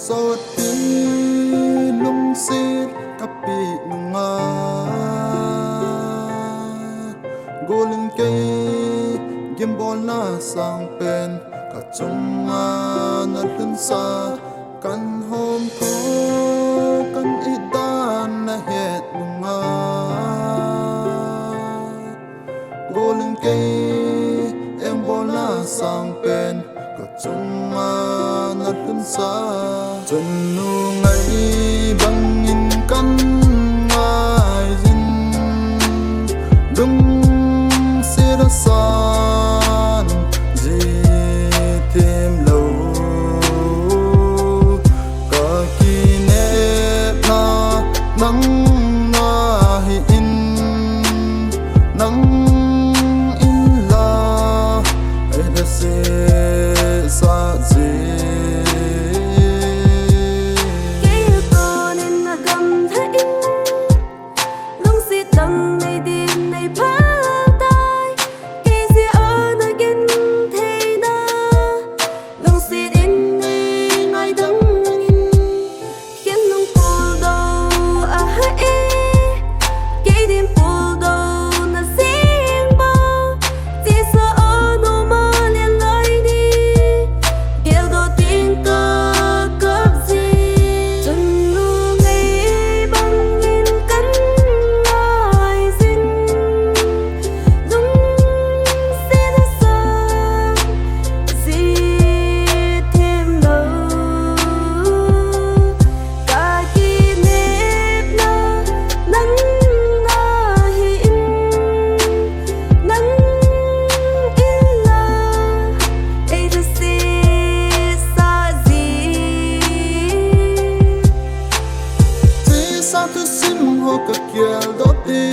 so ti lung sit kapi nunga golin ke gimbol na sang pen ka chunga na lun sa kan hom ko kan idan na het nunga golin ke em bol na sang pen ka chunga na lun sa chân nu ngay bangin kan ngai zin dung sira san ji thêm lâu ka ki ne na nang na hi in nang in la ai da se sa ji sa tu sim ho ka kiel do ti